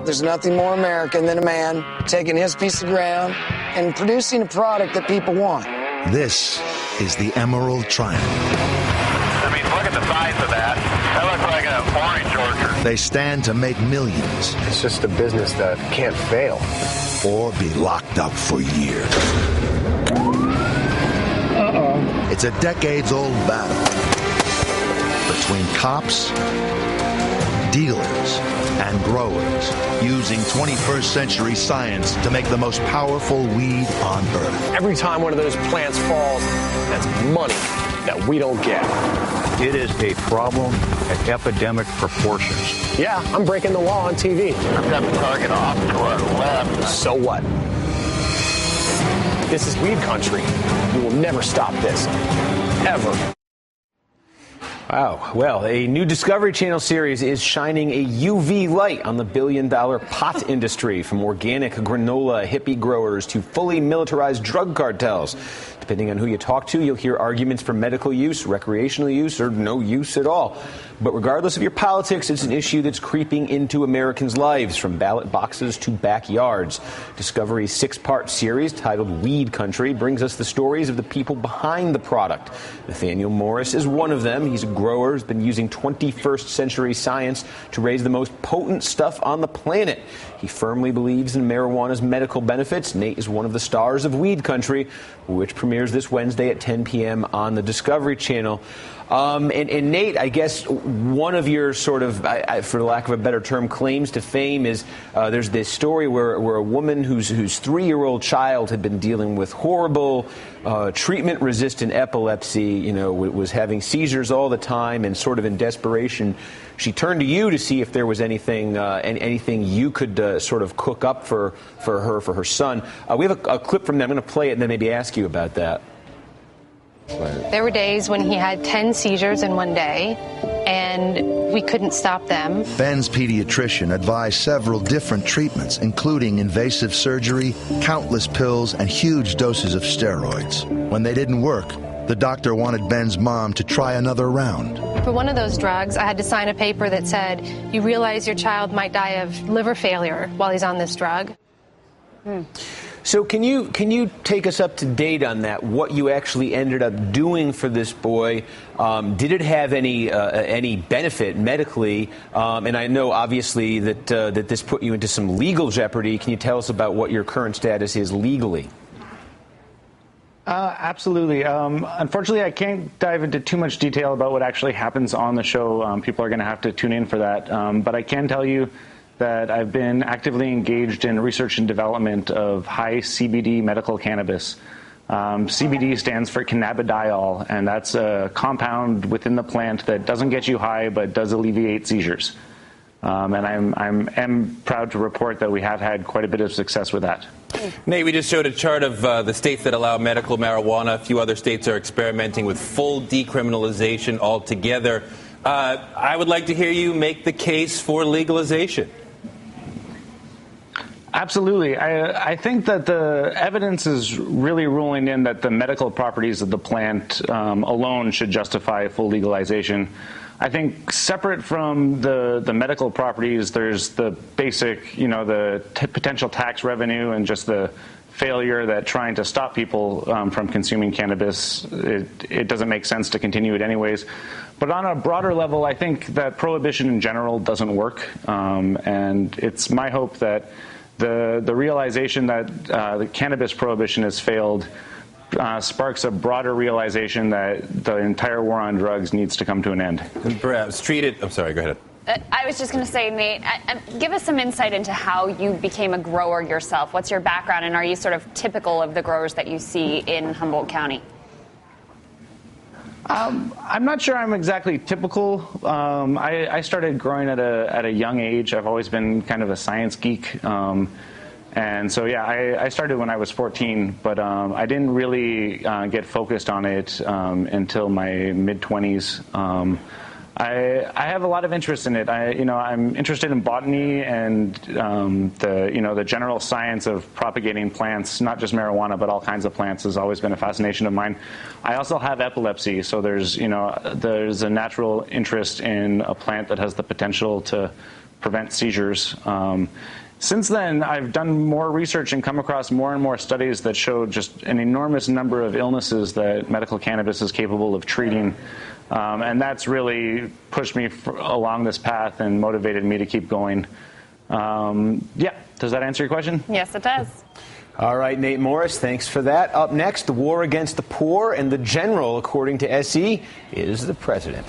There's nothing more American than a man taking his piece of ground and producing a product that people want. This is the Emerald Triangle. I mean, look at the size of that. That looks like an orange orchard. They stand to make millions. It's just a business that can't fail. Or be locked up for years. It's a decades-old battle between cops, dealers, and growers using 21st century science to make the most powerful weed on earth. Every time one of those plants falls, that's money that we don't get. It is a problem at epidemic proportions. Yeah, I'm breaking the law on TV. I've got the target off to our left. So what? This is weed country. We will never stop this. Ever. Wow. Well, a new Discovery Channel series is shining a UV light on the billion-dollar pot industry, from organic granola hippie growers to fully militarized drug cartels. Depending on who you talk to, you'll hear arguments for medical use, recreational use, or no use at all. But regardless of your politics, it's an issue that's creeping into Americans' lives, from ballot boxes to backyards. Discovery's 6-part series, titled Weed Country, brings us the stories of the people behind the product. Nathaniel Morris is one of them. He's a grower who's been using 21st century science to raise the most potent stuff on the planet. He firmly believes in marijuana's medical benefits. Nate is one of the stars of Weed Country, which premieres this Wednesday at 10 p.m. on the Discovery Channel. And Nate, I guess one of your sort of, for lack of a better term, claims to fame is there's this story where a woman whose 3-year-old child had been dealing with horrible treatment-resistant epilepsy, was having seizures all the time, and sort of in desperation, she turned to you to see if there was anything you could sort of cook up for her son. We have a clip from that. I'm going to play it and then maybe ask you about that. There were days when he had 10 seizures in one day, and we couldn't stop them. Ben's pediatrician advised several different treatments, including invasive surgery, countless pills, and huge doses of steroids. When they didn't work, the doctor wanted Ben's mom to try another round. For one of those drugs, I had to sign a paper that said, you realize your child might die of liver failure while he's on this drug. So can you take us up to date on that? What you actually ended up doing for this boy? Did it have any benefit medically? And I know obviously that this put you into some legal jeopardy. Can you tell us about what your current status is legally? Absolutely. Unfortunately, I can't dive into too much detail about what actually happens on the show. People are going to have to tune in for that. But I can tell you that I've been actively engaged in research and development of high CBD medical cannabis. CBD stands for cannabidiol, and that's a compound within the plant that doesn't get you high but does alleviate seizures. And I'm proud to report that we have had quite a bit of success with that. Nate, we just showed a chart of the states that allow medical marijuana. A few other states are experimenting with full decriminalization altogether. I would like to hear you make the case for legalization. Absolutely. I think that the evidence is really ruling in that the medical properties of the plant alone should justify full legalization. I think separate from the medical properties, there's the basic, the potential tax revenue and just the failure that trying to stop people from consuming cannabis, it doesn't make sense to continue it anyways. But on a broader level, I think that prohibition in general doesn't work. And it's my hope that the realization that the cannabis prohibition has failed sparks a broader realization that the entire war on drugs needs to come to an end. Perhaps treat it. I'm sorry, go ahead. I was just going to say, Nate, give us some insight into how you became a grower yourself. What's your background, and are you sort of typical of the growers that you see in Humboldt County? I'm not sure I'm exactly typical. I started growing at a young age. I've always been kind of a science geek. And so, yeah, I started when I was 14, but I didn't really get focused on it until my mid-20s. I have a lot of interest in it. I'm interested in botany and the general science of propagating plants, not just marijuana, but all kinds of plants has always been a fascination of mine. I also have epilepsy, so there's a natural interest in a plant that has the potential to prevent seizures. Since then, I've done more research and come across more and more studies that show just an enormous number of illnesses that medical cannabis is capable of treating. And that's really pushed me along this path and motivated me to keep going. Yeah, does that answer your question? Yes, it does. All right, Nate Morris, thanks for that. Up next, the war against the poor and the general, according to SE, is the president.